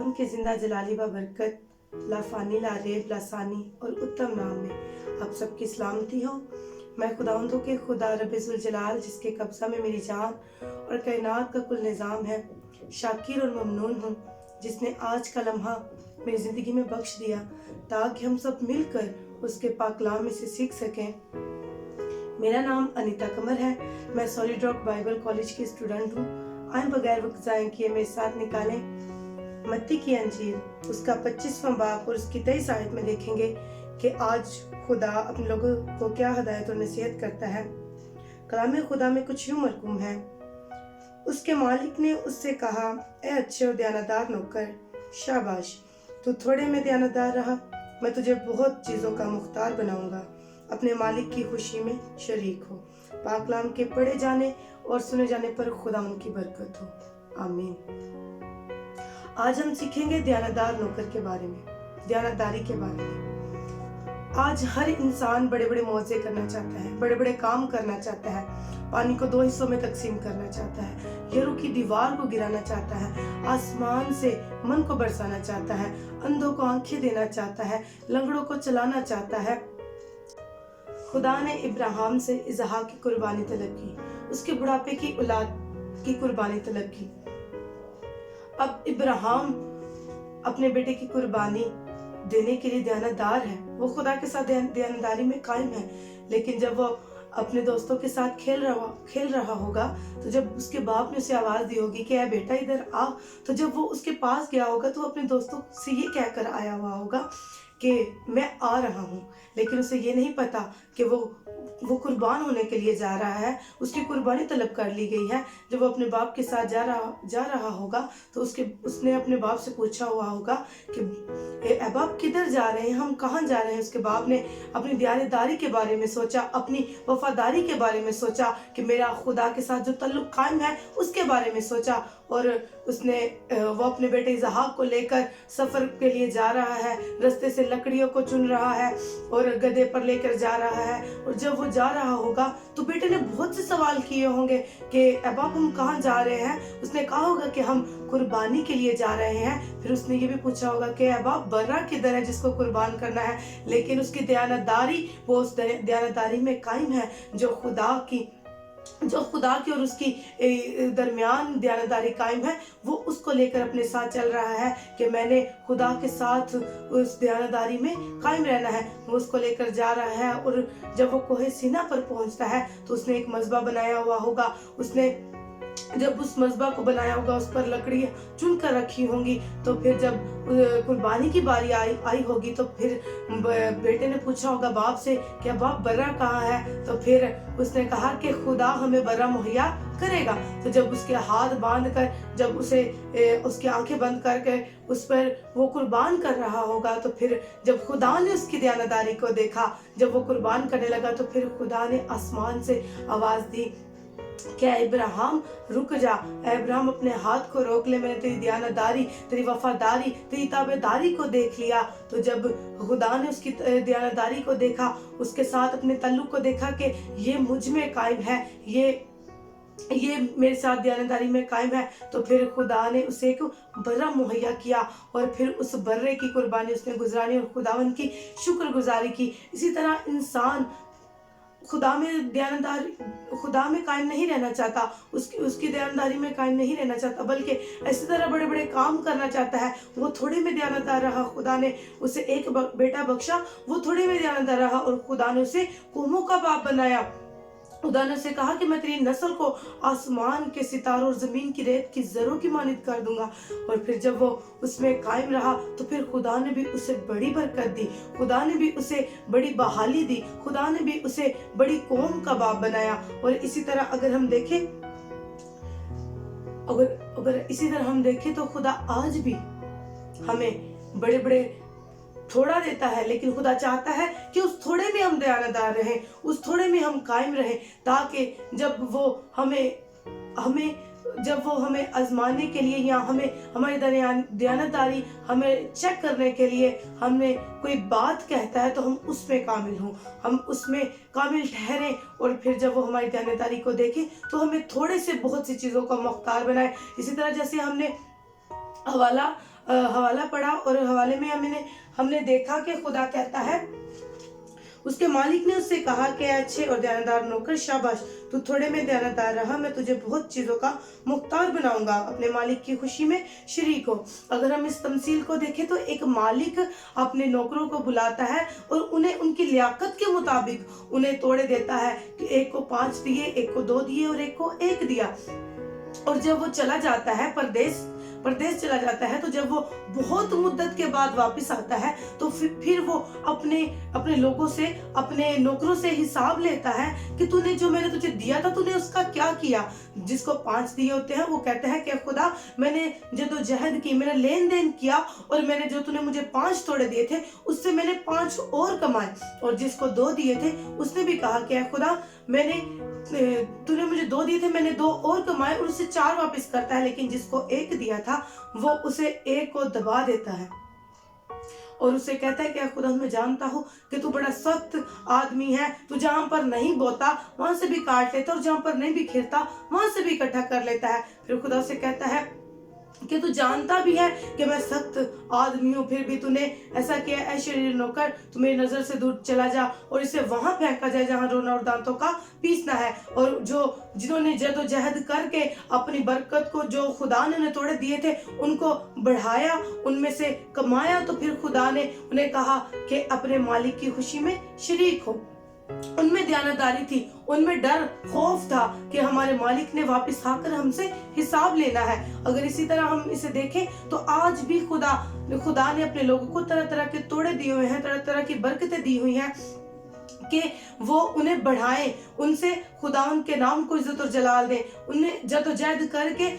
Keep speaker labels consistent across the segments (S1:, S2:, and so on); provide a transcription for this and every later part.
S1: खुदावन के जिंदा जलाली व बरकत लाफानी ला रेब लासानी और उत्तम नाम में आप सबकी सलामती हो। मैं खुदावंदों के खुदा रब्बुल जलाल जिसके कब्जा में मेरी जान और कायनात का कुल निज़ाम है, शाकिर और ममनून हूँ जिसने आज का लम्हा मेरी ज़िंदगी में बख्श दिया ताकि हम सब मिलकर उसके पाक कलाम में से सीख सकें। मेरा नाम अनीता कमर है। मैं सॉलिड रॉक बाइबल कॉलेज की स्टूडेंट हूँ। आए बगैर वक्त ज़ाया किए मेरे साथ निकालें मत्ती की अंजील उसका 25वां बाब और उसकी 23 आयत में देखेंगे कि आज खुदा अपने लोगों को क्या हिदायत और नसीहत करता है। कलाम खुदा में कुछ यूं मरकूम है। उसके मालिक ने उससे कहा, ए अच्छे और दयानतदार नौकर, शाबाश, तू थोड़े में दयानतदार रहा, मैं तुझे बहुत चीज़ों का मुख्तार बनाऊंगा। अपने मालिक की खुशी में शरीक हो। पाक कलाम के पढ़े जाने और सुने जाने पर खुदा उनकी बरकत हो। आमीन। आज हम सीखेंगे दयानतदार नौकर के बारे में, दयानतदारी के बारे में। आज हर इंसान बड़े बड़े मौजे करना चाहता है, बड़े बड़े काम करना चाहता है, पानी को 2 हिस्सों में तकसीम करना चाहता है, यरू की दीवार को गिराना चाहता है, आसमान से मन को बरसाना चाहता है, अंधों को आंखें देना चाहता है, लंगड़ों को चलाना चाहता है। खुदा ने इब्राहिम से इसहाक की कुर्बानी तलब की, उसके बुढ़ापे की औलाद की कुर्बानी तलब की। अब इब्राहिम अपने बेटे की कुर्बानी देने के लिए दयानतदार है, वो खुदा के साथ दयानतदारी में कायम है। लेकिन जब वो अपने दोस्तों के साथ खेल रहा होगा तो जब उसके बाप ने उसे आवाज दी होगी कि ए बेटा इधर आ, तो जब वो उसके पास गया होगा तो अपने दोस्तों से ये कहकर आया हुआ होगा कि मैं आ रहा हूँ। लेकिन उसे ये नहीं पता कि वो कुर्बान होने के लिए जा रहा है, उसकी कुर्बानी तलब कर ली गई है। जब वो अपने बाप के साथ जा रहा होगा तो उसने अपने बाप से पूछा हुआ होगा कि ए बाप किधर जा रहे हैं, हम कहाँ जा रहे हैं। उसके बाप ने अपनी दयानतदारी के बारे में सोचा, अपनी वफादारी के बारे में सोचा कि मेरा खुदा के साथ जो तल्लुक कायम है उसके बारे में सोचा। और वो अपने बेटे इसहाक को लेकर सफर के लिए जा रहा है, रास्ते से लकड़ियों को चुन रहा है और गधे पर लेकर जा रहा है। और जब वो जा रहा होगा तो बेटे ने बहुत से सवाल किए होंगे कि बाप हम कहाँ जा रहे हैं। उसने कहा होगा कि हम कुर्बानी के लिए जा रहे हैं। फिर उसने ये भी पूछा होगा कि बाप बर्रा किधर है जिसको कुर्बान करना है। लेकिन उसकी दयानतदारी वो उस दयानतदारी में कायम है जो खुदा की और उसकी दरमियान दयानतदारी कायम है। वो उसको लेकर अपने साथ चल रहा है कि मैंने खुदा के साथ उस दयानतदारी में कायम रहना है। वो उसको लेकर जा रहा है। और जब वो कोहे सीना पर पहुंचता है तो उसने एक मज़बा बनाया हुआ होगा। उसने जब उस मज़बा को बनाया होगा उस पर लकड़ी चुन कर रखी होंगी। तो फिर जब कुर्बानी की बारी आई होगी तो फिर बेटे ने पूछा होगा बाप से कि बाप बर्रा कहाँ है। तो फिर उसने कहा कि खुदा हमें बर्रा मुहैया करेगा। तो जब उसके हाथ बांध कर जब उसकी आंखें बंद करके उस पर वो कुर्बान कर रहा होगा तो फिर जब खुदा ने उसकी दयानतदारी को देखा, जब वो कुर्बान करने लगा तो फिर खुदा ने आसमान से आवाज दी क्या इब्राहिम रुक जा, इब्राहिम अपने हाथ को रोक ले, मैंने तेरी दयानतदारी, तेरी वफादारी, तेरी ताबेदारी को देख लिया। तो जब खुदा ने उसकी दयानतदारी को देखा, उसके साथ अपने तल्लुक को देखा कि ये मुझ में कायम है, ये मेरे साथ दयानतदारी में कायम है, तो फिर खुदा ने उसे एक बर्रा मुहैया किया और फिर उस बर्रे की कुर्बानी उसने गुजारी और खुदावन की शुक्रगुजारी की। इसी तरह इंसान खुदा में कायम नहीं रहना चाहता, उसकी दयानतदारी में कायम नहीं रहना चाहता, बल्कि इसी तरह बड़े बड़े काम करना चाहता है। वो थोड़े में दयानतदार रहा, खुदा ने उसे एक बेटा बख्शा, वो थोड़े में दयानतदार रहा और खुदा ने उसे कौमों का बाप बनाया। खुदा ने उसे कहा कि मैं तेरी नस्ल को आसमान के सितारों और जमीन की रेत की जरों की मानित कर दूंगा। और फिर जब वो उसमें कायम रहा तो फिर खुदा ने भी उसे बड़ी बरकत दी, खुदा ने भी उसे बड़ी बहाली दी, खुदा ने भी उसे बड़ी कौम का बाप बनाया। और इसी तरह अगर इसी तरह हम देखें तो खुदा आज भी हमें बड़े बड़े थोड़ा देता है, लेकिन खुदा चाहता है कि उस थोड़े में हम दयानतदार रहें, उस थोड़े में हम कायम रहें, ताकि जब वो हमें आजमाने के लिए या हमारी दयानतदारी हमें चेक करने के लिए हमें कोई बात कहता है तो हम उसमें कामिल हों, हम उसमें कामिल ठहरें। और फिर जब वो हमारी दयानतदारी को देखे तो हमें थोड़े से बहुत सी चीज़ों का मुख्तार बनाए। इसी तरह जैसे हमने हवाला हवाला पढ़ा और हवाले में हमने देखा कि खुदा कहता है, उसके मालिक ने उससे कहा कि अच्छे और दयानदार नौकर, शाबाश, तू थोड़े में दयानदार रहा, मैं तुझे बहुत चीजों का मुख्तार बनाऊंगा, अपने मालिक की खुशी में शरीक हो। अगर हम इस तमसील को देखें तो एक मालिक अपने नौकरों को बुलाता है और उन्हें उनकी लियाकत के मुताबिक उन्हें तोड़े देता है कि एक को 5 दिए, एक को 2 दिए और एक को 1 दिया। और जब वो चला जाता है परदेश चला जाता है, तो जब वो बहुत मुद्दत के बाद वापस आता है तो फिर वो अपने लोगों से, अपने नौकरों से हिसाब लेता है कि तूने जो मैंने तुझे दिया था तूने उसका क्या किया। जिसको 5 दिए होते हैं वो कहता है कि खुदा, मैंने जद्दोजहद की, मैंने लेन देन किया और मैंने जो तूने मुझे 5 तोड़े दिए थे उससे मैंने 5 और कमाए। और जिसको 2 दिए थे उसने भी कहा कि खुदा, तूने मुझे 2 दिए थे, मैंने 2 और कमाए, और उससे 4 वापस करता है। लेकिन जिसको 1 दिया था वो उसे 1 को दबा देता है और उसे कहता है कि खुदा, मैं जानता हूँ कि तू बड़ा सख्त आदमी है, तू जहाँ पर नहीं बोता वहां से भी काट लेता और जहाँ पर नहीं बिखेरता वहां से भी इकट्ठा कर लेता है। फिर खुदा उसे कहता है कि तू जानता भी है कि मैं सख्त आदमी हूँ, फिर भी तूने ऐसा किया। ऐ शरीर नौकर, तू मेरी नजर से दूर चला जा और इसे वहां फेंका जाए जहां रोना और दांतों का पीसना है। और जिन्होंने जद्दोजहद करके अपनी बरकत को, जो खुदा ने उन्हें तोड़े दिए थे, उनको बढ़ाया, उनमें से कमाया, तो फिर खुदा ने उन्हें कहा कि अपने मालिक की खुशी में शरीक हो। उनमें दयानतदारी थी, उनमें डर खौफ था कि हमारे मालिक ने वापस आकर हमसे हिसाब लेना है। अगर इसी तरह हम इसे देखें तो आज भी खुदा ने अपने लोगों को तरह तरह के तोड़े दिए हुए हैं, तरह तरह की बरकतें दी हुई हैं कि वो उन्हें बढ़ाएं, उनसे खुदा उनके नाम को इज्जत और जलाल दें, उन्हें जद्दोजहद करके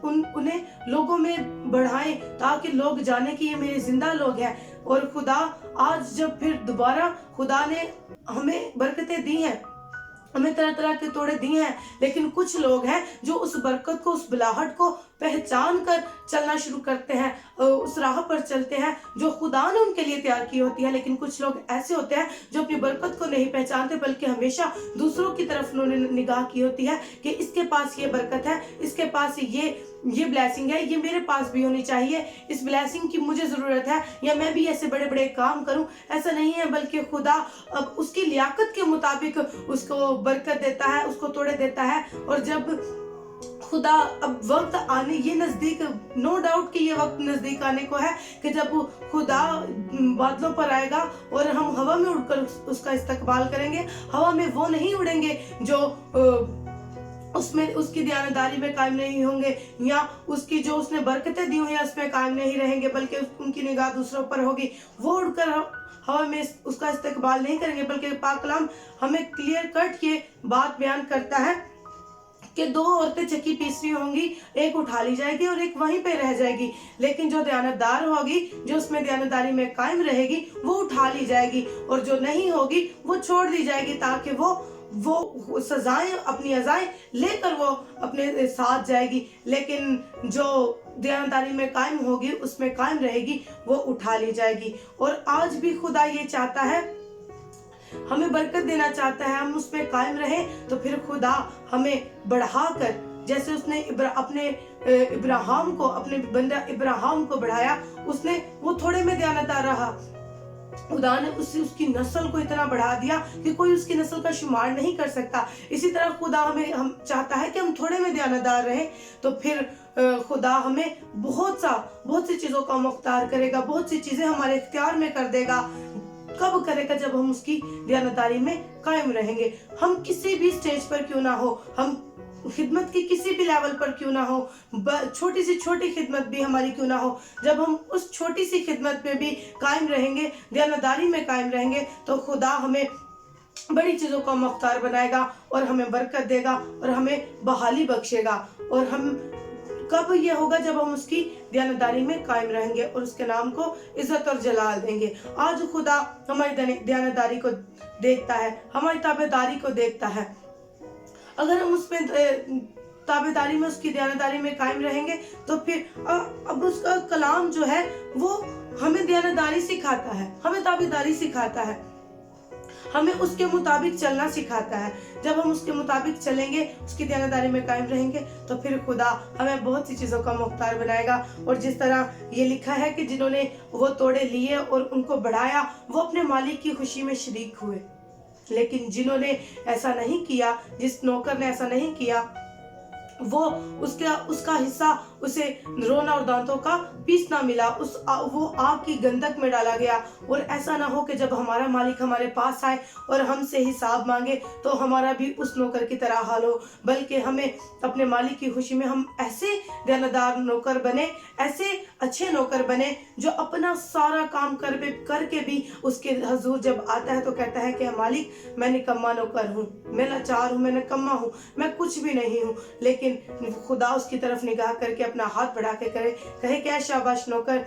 S1: उन्हें लोगों में बढ़ाएं ताकि लोग जाने कि ये मेरे जिंदा लोग हैं। और खुदा आज जब फिर दोबारा खुदा ने हमें बरकतें दी हैं, हमें तरह तरह के तोड़े दिए हैं, लेकिन कुछ लोग हैं जो उस बरकत को, उस बुलाहट को पहचान कर चलना शुरू करते हैं, उस राह पर चलते हैं जो खुदा ने उनके लिए तैयार की होती है। लेकिन कुछ लोग ऐसे होते हैं जो अपनी बरकत को नहीं पहचानते, बल्कि हमेशा दूसरों की तरफ उन्होंने निगाह की होती है कि इसके पास ये बरकत है, इसके पास ये ब्लेसिंग है, ये मेरे पास भी होनी चाहिए, इस ब्लेसिंग की मुझे जरूरत है, या मैं भी ऐसे बड़े बड़े काम करूं। ऐसा नहीं है, बल्कि खुदा अब उसकी लियाकत के मुताबिक उसको बरकत देता है, उसको तोड़े देता है। और जब खुदा अब वक्त आने, ये नजदीक, नो डाउट कि ये वक्त नजदीक आने को है कि जब खुदा बादलों पर आएगा और हम हवा में उड़कर उसका इस्तकबाल करेंगे। हवा में वो नहीं उड़ेंगे जो उसमें उसकी दयानतदारी में कायम नहीं होंगे, या उसकी जो उसने बरकतें दी हुई हैं उसमें कायम नहीं रहेंगे, बल्कि उनकी निगाह दूसरों पर होगी। वो उड़कर हवा में उसका इस्तकबाल नहीं करेंगे, बल्कि पाक कलाम हमें क्लियर कट ये बात बयान करता है कि 2 औरतें चक्की पीस रही होंगी, एक उठा ली जाएगी और एक वहीं पे रह जाएगी। लेकिन जो दयानतदार होगी, जो उसमें दयानतदारी में कायम रहेगी, वो उठा ली जाएगी, और जो नहीं होगी वो छोड़ दी जाएगी, ताकि वो सजाएं, अपनी अज़ाएं लेकर वो अपने साथ जाएगी। लेकिन जो दयानतदारी में कायम होगी, उसमें कायम रहेगी, वो उठा ली जाएगी। और आज भी खुदा ये चाहता है, हमें बरकत देना चाहता है, हम उसमें कायम रहें, तो फिर खुदा हमें बढ़ाकर, जैसे उसने अपने इब्राहिम को, अपने बंदा इब्राहिम को बढ़ाया, उसने वो थोड़े में दयानतदार रहा, खुदा ने उसकी नस्ल को इतना बढ़ा दिया कि कोई उसकी नस्ल का शुमार नहीं कर सकता। इसी तरह खुदा हम चाहता है कि हम थोड़े में दयानतदार रहें, तो फिर खुदा हमें बहुत सी चीजों का मुख्तार करेगा, बहुत सी चीजें हमारे इख्तियार में कर देगा। कब करेगा? जब हम उसकी दयानतदारी में कायम रहेंगे। हम किसी भी स्टेज पर क्यों ना हो, हम खिदमत की किसी भी लेवल पर क्यों ना हो, छोटी सी छोटी खिदमत भी हमारी क्यों ना हो, जब हम उस छोटी सी खिदमत में भी कायम रहेंगे, दयानतदारी में कायम रहेंगे, तो खुदा हमें बड़ी चीजों का मुख्तार बनाएगा और हमें बरकत देगा और हमें बहाली बख्शेगा। और हम कब ये होगा? जब हम उसकी दयानतदारी में कायम रहेंगे और उसके नाम को इज्जत और जलाल देंगे। आज खुदा हमारी दयानतदारी को देखता है, हमारी ताबेदारी को देखता है। अगर हम उसमें ताबेदारी में, उसकी दयानतदारी में कायम रहेंगे, तो फिर अब उसका कलाम जो है वो हमें दयानतदारी सिखाता है, हमें ताबेदारी सिखाता है। हमें उसके मुताबिक चलना सिखाता है। जब हम उसके मुताबिक चलेंगे, उसकी देनदारी में कायम रहेंगे, तो फिर खुदा हमें बहुत सी चीज़ों का मुख्तार बनाएगा। और जिस तरह ये लिखा है कि जिन्होंने वो तोड़े लिए और उनको बढ़ाया, वो अपने मालिक की खुशी में शरीक हुए। लेकिन जिन्होंने ऐसा नहीं किया, जिस नौकर ने ऐसा नहीं किया, वो उसका हिस्सा उसे रोना और दांतों का पीसना मिला, वो आग की गंधक में डाला गया। और ऐसा ना हो कि जब हमारा मालिक हमारे पास आए और हमसे हिसाब मांगे तो हमारा भी उस नौकर की तरह हाल हो, बल्कि हमें अपने मालिक की खुशी में हम ऐसे देनदार नौकर बने, ऐसे अच्छे नौकर बने जो अपना सारा काम करके भी उसके हजूर जब आता है तो कहता है कि मालिक, मैं निकम्मा नौकर हूँ, मैं लाचार हूँ, मैं निकम्मा हूँ, मैं कुछ भी नहीं हूँ। लेकिन खुदा उसकी तरफ निगाह करके अपना हाथ बढ़ा के कहे क्या शाबाश नौकर,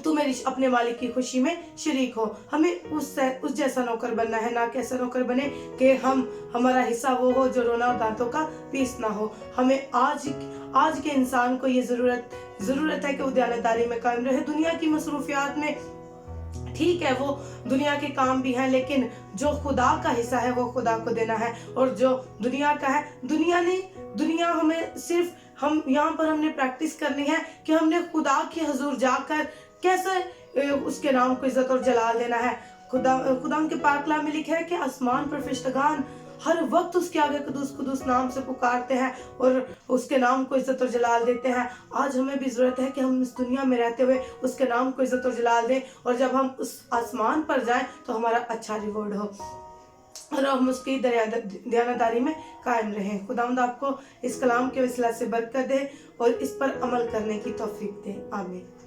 S1: तू मेरी अपने मालिक की खुशी में शरीक हो। हमें उस जैसा नौकर बनना है, ना कि ऐसा नौकर बने कि हमारा हिस्सा वो हो जो रोना और दांतों का पीसना हो। हमें आज के इंसान को ये जरूरत है कि वो दयानतदारी में कायम रहे। दुनिया की मसरूफियात में ठीक है, वो दुनिया के काम भी हैं, लेकिन जो खुदा का हिस्सा है वो खुदा को देना है। और जो दुनिया का है, दुनिया हमें सिर्फ हम यहाँ पर हमने प्रैक्टिस करनी है कि हमने खुदा के हुजूर जाकर कैसे उसके नाम को इज्जत और जलाल देना है। खुदा के पाक कलाम में लिखा है कि आसमान पर फरिश्तगान हर वक्त उसके आगे कुदूस कुदूस नाम से पुकारते हैं और उसके नाम को इज्जत और जलाल देते हैं। आज हमें भी जरूरत है कि हम इस दुनिया में रहते हुए उसके नाम को इज्जत और जलाल दें, और जब हम उस आसमान पर जाएं तो हमारा अच्छा रिवॉर्ड हो और हम उसकी दयानतदारी में कायम रहें। खुदावंद आपको इस कलाम के वसीला से बरकत दे और इस पर अमल करने की तौफीक दे। आमीन।